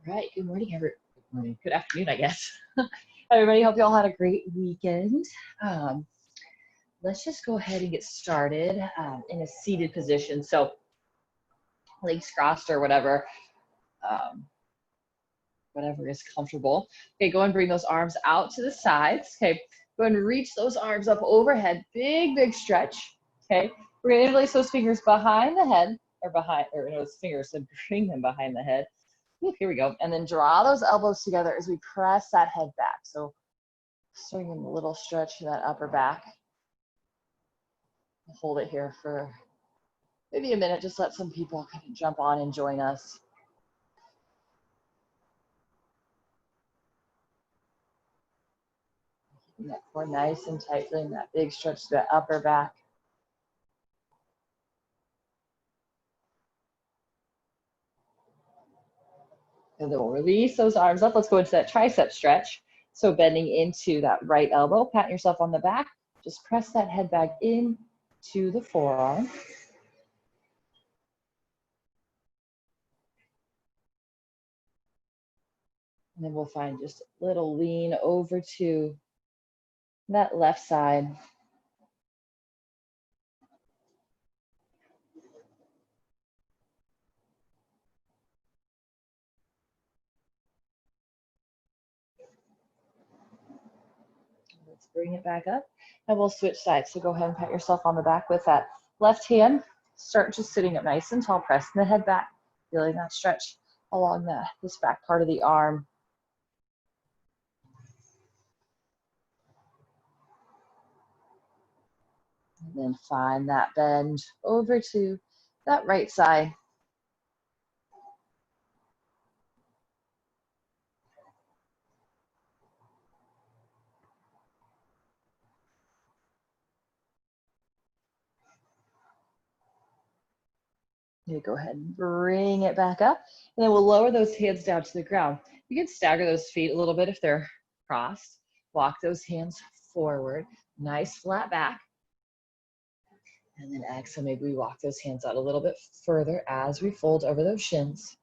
right, good morning, good afternoon, I guess. Everybody, hope you all had a great weekend. Let's just go ahead and get started in a seated position. So legs crossed or whatever, whatever is comfortable. Okay, go and bring those arms out to the sides. Okay, go and reach those arms up overhead, big stretch. Okay, we're gonna interlace those fingers behind the head, or those fingers and bring them behind the head. Ooh, here we go. And then draw those elbows together as we press that head back. So starting in a little stretch to that upper back. Hold it here for maybe a minute. Just let some people kind of jump on and join us. Keeping that core nice and tight, feeling that big stretch to the upper back. And then we'll release those arms up. Let's go into that tricep stretch. So bending into that right elbow, pat yourself on the back. Just press that head back in to the forearm. And then we'll find just a little lean over to that left side. Let's bring it back up and we'll switch sides. So go ahead and pat yourself on the back with that left hand. Start just sitting up nice and tall, pressing the head back, feeling that stretch along this back part of the arm. And then find that bend over to that right side. You go ahead and bring it back up, and then we'll lower those hands down to the ground. You can stagger those feet a little bit if they're crossed. Walk those hands forward, nice flat back. And then exhale, maybe we walk those hands out a little bit further as we fold over those shins.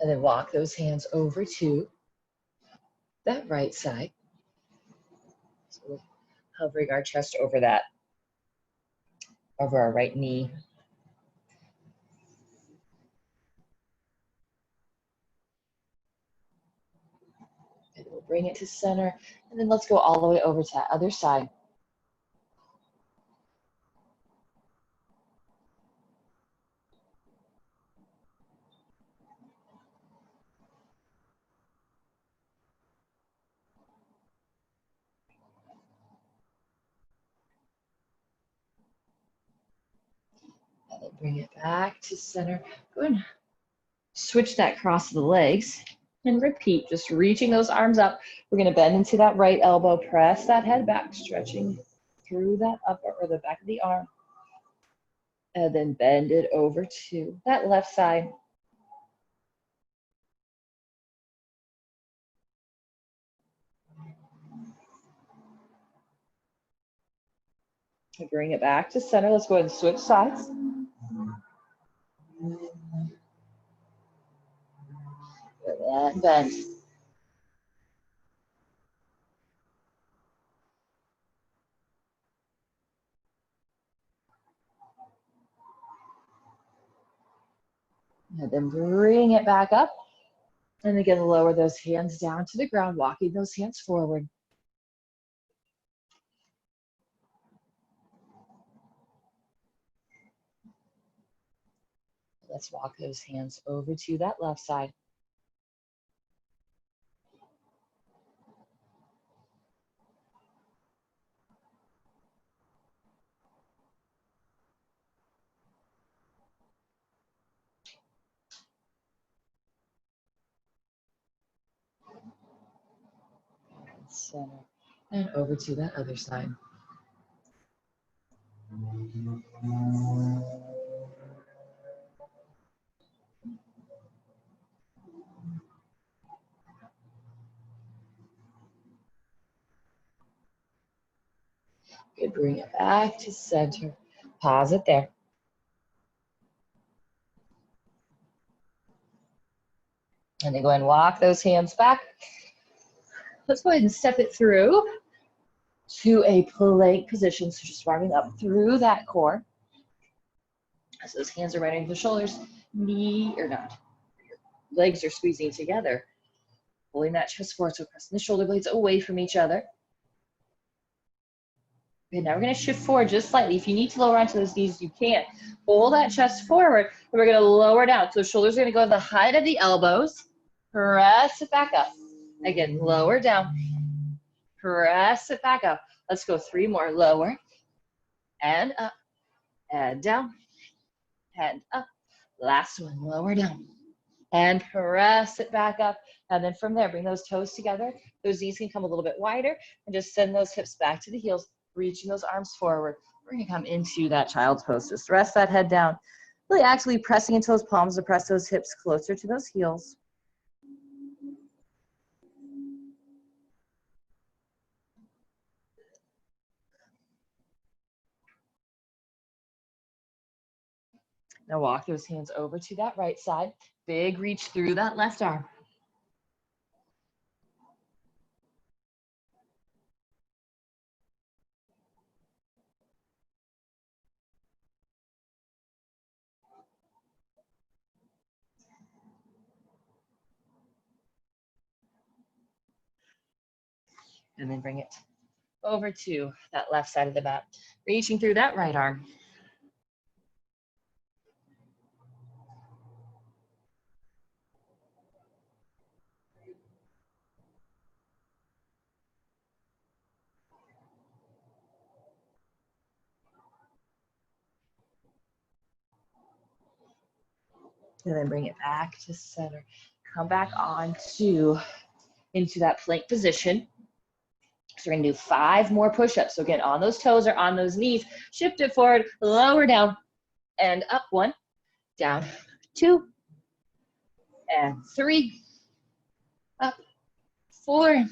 And then walk those hands over to that right side. So we're hovering our chest over our right knee. And we'll bring it to center. And then let's go all the way over to that other side. And then bring it back to center. Go and switch that cross of the legs and repeat, just reaching those arms up. We're going to bend into that right elbow, press that head back, stretching through that upper or the back of the arm. And then bend it over to that left side. And bring it back to center. Let's go ahead and switch sides. And bend. And then bring it back up. And again, lower those hands down to the ground, walking those hands forward. Let's walk those hands over to that left side. Center. And over to that other side. Good, bring it back to center. Pause it there. And then go ahead and walk those hands back. Let's go ahead and step it through to a plank position. So just warming up through that core. As those hands are right into the shoulders, knee or not, legs are squeezing together. Pulling that chest forward, so pressing the shoulder blades away from each other. Okay, now we're going to shift forward just slightly. If you need to lower onto those knees, you can. Pull that chest forward, and we're going to lower down. So the shoulders are going to go to the height of the elbows. Press it back up. Again, lower down. Press it back up. Let's go 3 more. Lower and up and down and up. Last one, lower down and press it back up. And then from there, bring those toes together. Those knees can come a little bit wider and just send those hips back to the heels, reaching those arms forward. We're going to come into that child's pose. Just rest that head down. Really actively pressing into those palms to press those hips closer to those heels. Now walk those hands over to that right side. Big reach through that left arm. And then bring it over to that left side of the mat. Reaching through that right arm. And then bring it back to center. Come back into that plank position. So we're gonna do 5 more push-ups. So again, on those toes or on those knees, shift it forward, lower down, and up 1, down 2, and 3, up 4,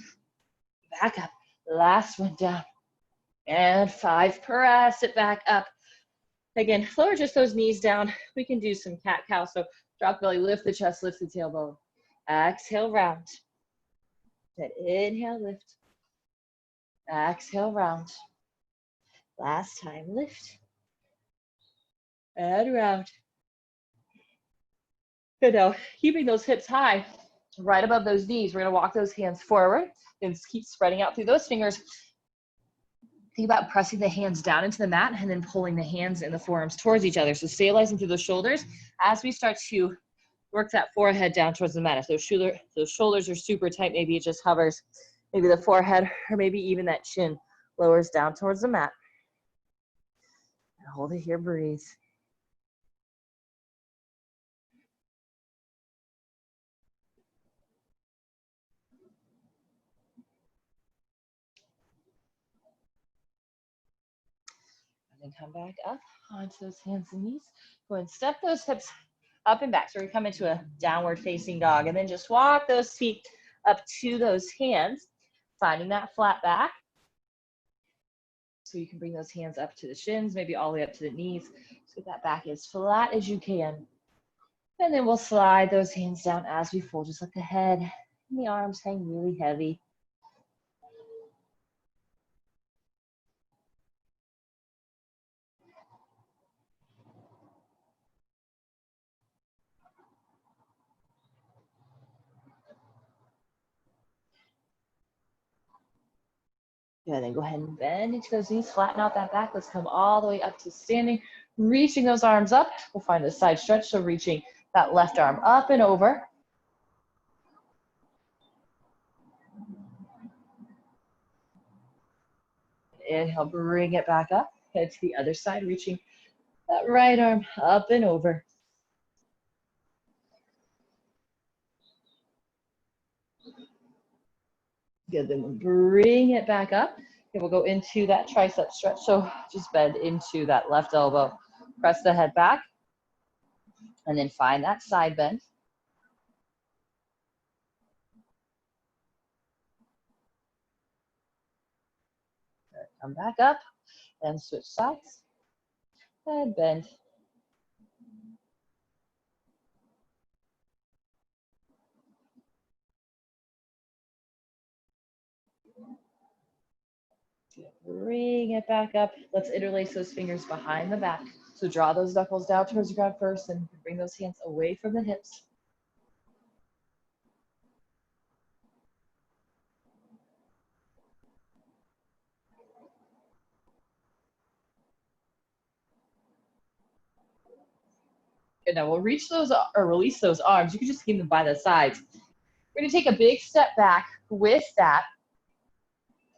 back up. Last one down, and 5. Press it back up. Again, lower just those knees down. We can do some cat-cow. So drop belly, lift the chest, lift the tailbone. Exhale, round. Then inhale, lift. Exhale, round. Last time, lift. And round. Good now, keeping those hips high, right above those knees. We're gonna walk those hands forward and keep spreading out through those fingers. Think about pressing the hands down into the mat and then pulling the hands and the forearms towards each other. So stabilizing through those shoulders as we start to work that forehead down towards the mat. If those shoulders are super tight, maybe it just hovers. Maybe the forehead or maybe even that chin lowers down towards the mat. And hold it here, breathe. And then come back up onto those hands and knees. Go ahead and step those hips up and back. So we're gonna come into a downward facing dog and then just walk those feet up to those hands, finding that flat back. So you can bring those hands up to the shins, maybe all the way up to the knees. So that back as flat as you can. And then we'll slide those hands down as we fold. Just let the head and the arms hang really heavy. Yeah, then go ahead and bend into those knees, flatten out that back. Let's come all the way up to standing, reaching those arms up. We'll find a side stretch, so reaching that left arm up and over. Inhale, bring it back up. Head to the other side, reaching that right arm up and over. Good, then we'll bring it back up. And we'll go into that tricep stretch. So just bend into that left elbow. Press the head back. And then find that side bend. Come back up. Then switch sides and bend. Bring it back up. Let's interlace those fingers behind the back. So draw those knuckles down towards the ground first and bring those hands away from the hips. Good, now we'll reach those or release those arms. You can just keep them by the sides. We're gonna take a big step back with that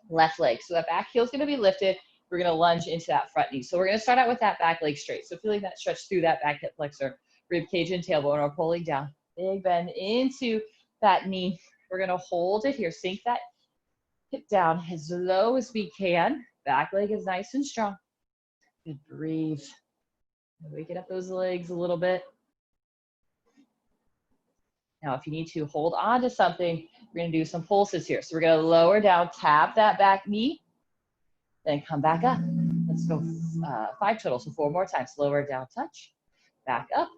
left leg. So that back heel is gonna be lifted. We're gonna lunge into that front knee. So we're gonna start out with that back leg straight. So feeling that stretch through that back hip flexor, rib cage and tailbone, or pulling down. Big bend into that knee. We're gonna hold it here. Sink that hip down as low as we can. Back leg is nice and strong. Good, breathe. Waking up those legs a little bit. Now, if you need to hold on to something, we're gonna do some pulses here. So we're gonna lower down, tap that back knee, then come back up. Let's go 5 total, so 4 more times. Lower down, touch, back up,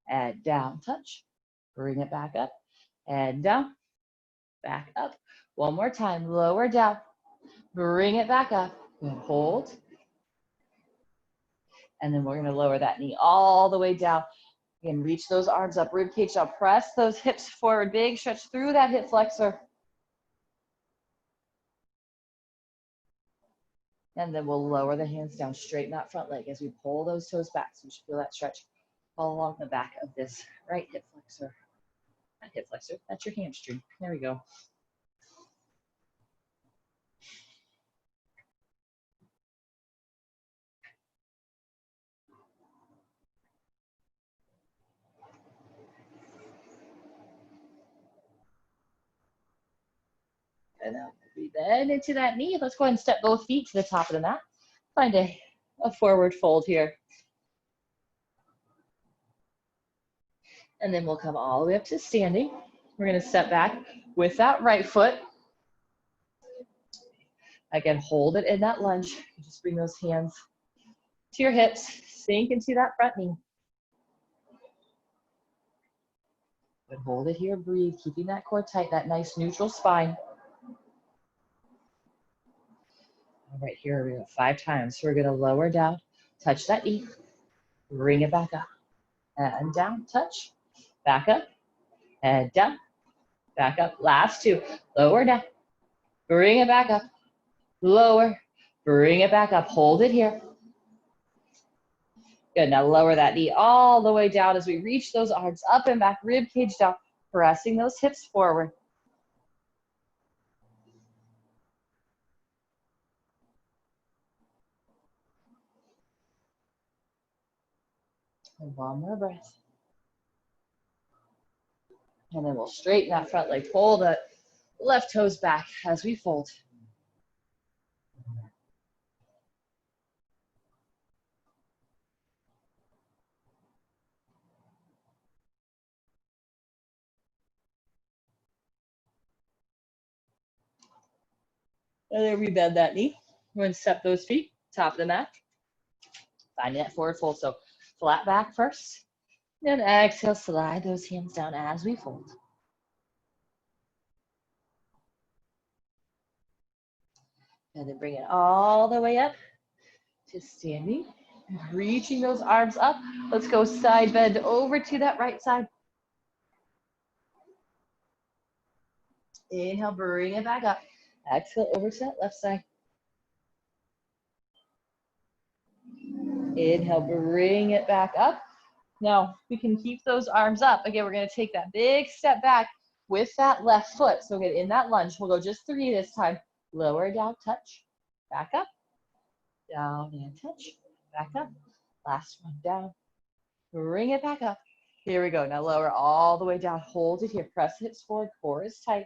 and down, touch. Bring it back up, and down, back up. One more time, lower down, bring it back up, and hold. And then we're gonna lower that knee all the way down. Again, reach those arms up, rib cage down, press those hips forward, big stretch through that hip flexor. And then we'll lower the hands down, straighten that front leg as we pull those toes back. So you should feel that stretch all along the back of this right hip flexor. Not hip flexor, that's your hamstring. There we go. And then breathe in into that knee. Let's go ahead and step both feet to the top of the mat. Find a forward fold here. And then we'll come all the way up to standing. We're gonna step back with that right foot. Again, hold it in that lunge. Just bring those hands to your hips, sink into that front knee. And hold it here, breathe, keeping that core tight, that nice neutral spine. All right, here we go, 5 times. So we're gonna lower down, touch that knee, bring it back up, and down, touch, back up, and down, back up. Last 2, lower down, bring it back up, lower, bring it back up, hold it here. Good, now lower that knee all the way down as we reach those arms up and back, rib cage down, pressing those hips forward. And 1 more breath. And then we'll straighten that front leg, pull the left toes back as we fold. And then we bend that knee. We're going to step those feet, top of the mat. Finding that forward fold. So flat back first. Then exhale, slide those hands down as we fold. And then bring it all the way up to standing. Reaching those arms up. Let's go side bend over to that right side. Inhale, bring it back up. Exhale, over to that left side. Inhale, bring it back up. Now, we can keep those arms up. Again, we're going to take that big step back with that left foot. So again, in that lunge, we'll go just 3 this time. Lower, down, touch, back up, down and touch, back up. Last one, down, bring it back up. Here we go. Now lower all the way down. Hold it here. Press hips forward. Core is tight.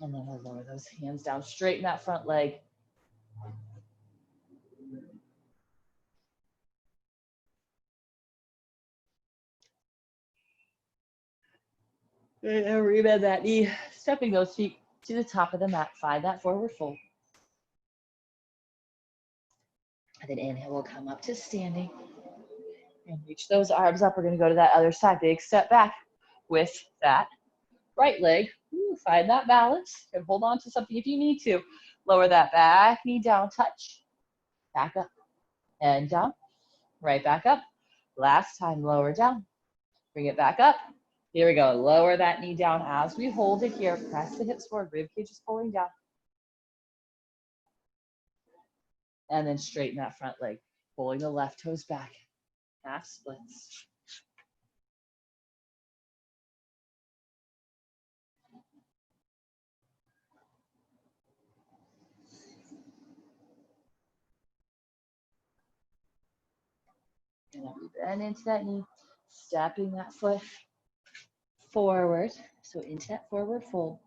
And then we'll lower those hands down. Straighten that front leg. And rebend that knee. Stepping those feet to the top of the mat. Find that forward fold. And then inhale, we'll come up to standing. And reach those arms up. We're going to go to that other side. Big step back with that right leg. Ooh, find that balance. And hold on to something if you need to. Lower that back knee down, touch. Back up and down. Right back up. Last time, lower down. Bring it back up. Here we go. Lower that knee down as we hold it here. Press the hips forward. Rib cage is pulling down. And then straighten that front leg. Pulling the left toes back. Half splits. And then we bend into that knee. Stepping that foot forward. So into that forward fold.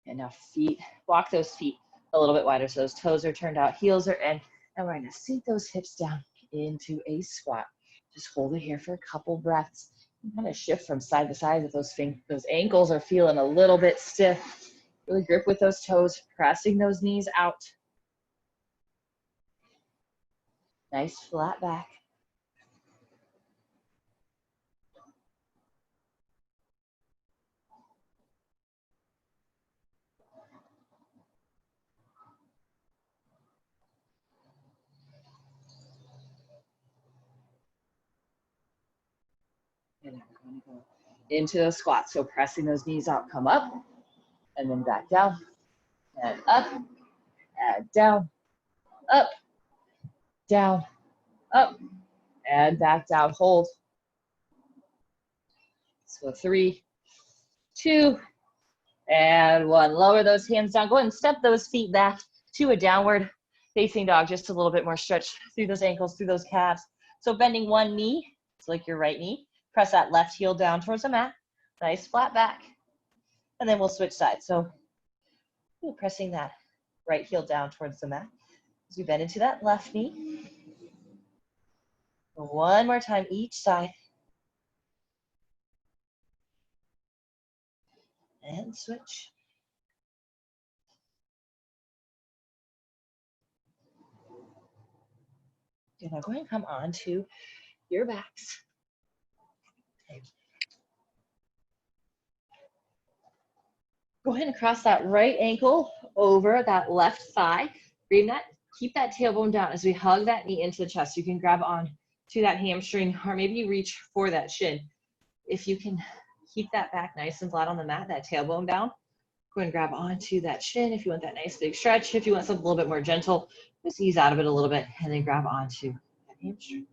And now feet, walk those feet a little bit wider so those toes are turned out, heels are in, and we're going to sink those hips down into a squat. Just hold it here for a couple breaths. And kind of shift from side to side if those ankles are feeling a little bit stiff. Really grip with those toes, pressing those knees out. Nice flat back. And then we're going to go into the squat. So pressing those knees out, come up, and then back down, and up, and down, up, down, up, and back down. Hold. So 3, 2, and 1. Lower those hands down. Go ahead and step those feet back to a downward facing dog. Just a little bit more stretch through those ankles, through those calves. So bending one knee, it's like your right knee. Press that left heel down towards the mat. Nice flat back. And then we'll switch sides. So pressing that right heel down towards the mat as we bend into that left knee. One more time each side. And switch. You're now going to come onto your backs. Okay. Go ahead and cross that right ankle over that left thigh. Bring that, keep that tailbone down as we hug that knee into the chest. You can grab on to that hamstring or maybe you reach for that shin. If you can keep that back nice and flat on the mat, that tailbone down, go ahead and grab onto that shin if you want that nice big stretch. If you want something a little bit more gentle, just ease out of it a little bit and then grab onto that hamstring.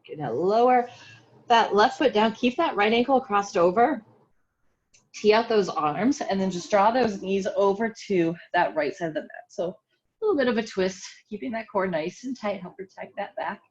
Okay, now lower that left foot down, keep that right ankle crossed over, tee out those arms, and then just draw those knees over to that right side of the mat. So a little bit of a twist, keeping that core nice and tight, help protect that back.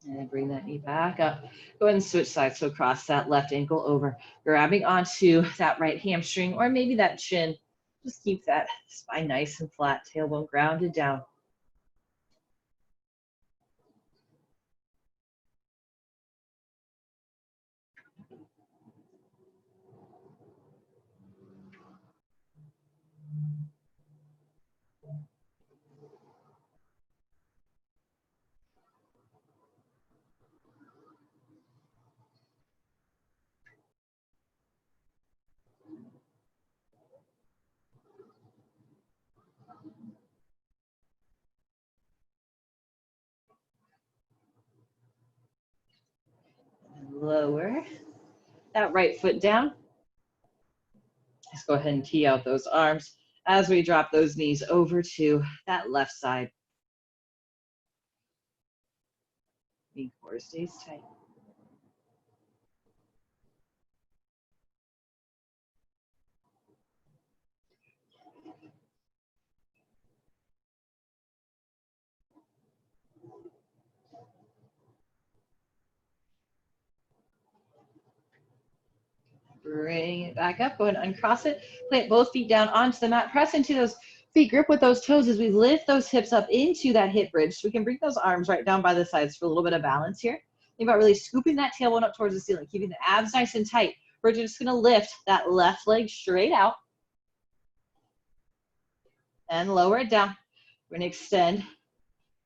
And then bring that knee back up. Go ahead and switch sides. So cross that left ankle over, grabbing onto that right hamstring or maybe that shin. Just keep that spine nice and flat, tailbone grounded down. lower that right foot down. Let's go ahead and key out those arms as we drop those knees over to that left side. Knee core stays tight. Bring it back up. Go ahead and uncross it. Plant both feet down onto the mat. Press into those feet. Grip with those toes as we lift those hips up into that hip bridge. So we can bring those arms right down by the sides for a little bit of balance here. Think about really scooping that tailbone up towards the ceiling, keeping the abs nice and tight. We're just going to lift that left leg straight out and lower it down. We're going to extend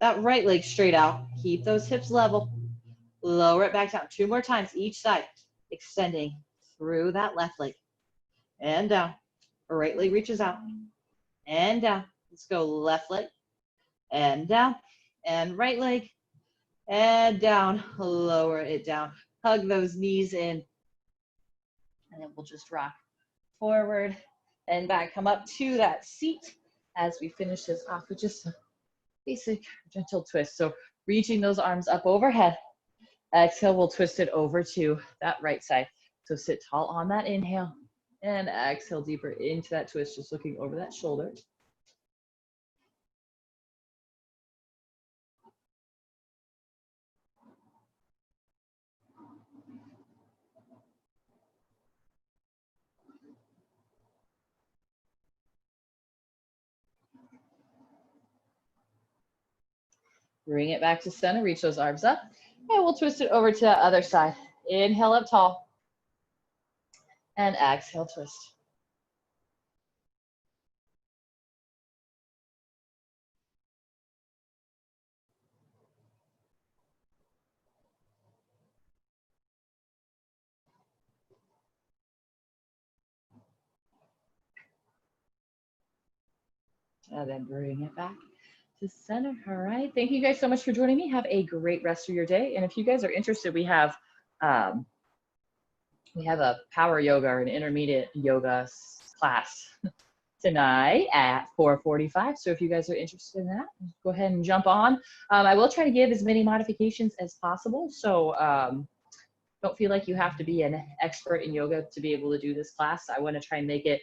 that right leg straight out. Keep those hips level. Lower it back down. 2 more times each side. Extending through that left leg and down. Right leg reaches out and down. Let's go left leg and down and right leg and down. Lower it down. Hug those knees in. And then we'll just rock forward and back. Come up to that seat as we finish this off with just a basic gentle twist. So reaching those arms up overhead. Exhale, we'll twist it over to that right side. So sit tall on that inhale and exhale deeper into that twist, just looking over that shoulder. Bring it back to center, reach those arms up, and we'll twist it over to the other side. Inhale up tall, and exhale, twist. And then bring it back to center. All right. Thank you guys so much for joining me. Have a great rest of your day. And if you guys are interested, we have a power yoga or an intermediate yoga class tonight at 4:45. So if you guys are interested in that, go ahead and jump on. I will try to give as many modifications as possible. So don't feel like you have to be an expert in yoga to be able to do this class. I want to try and make it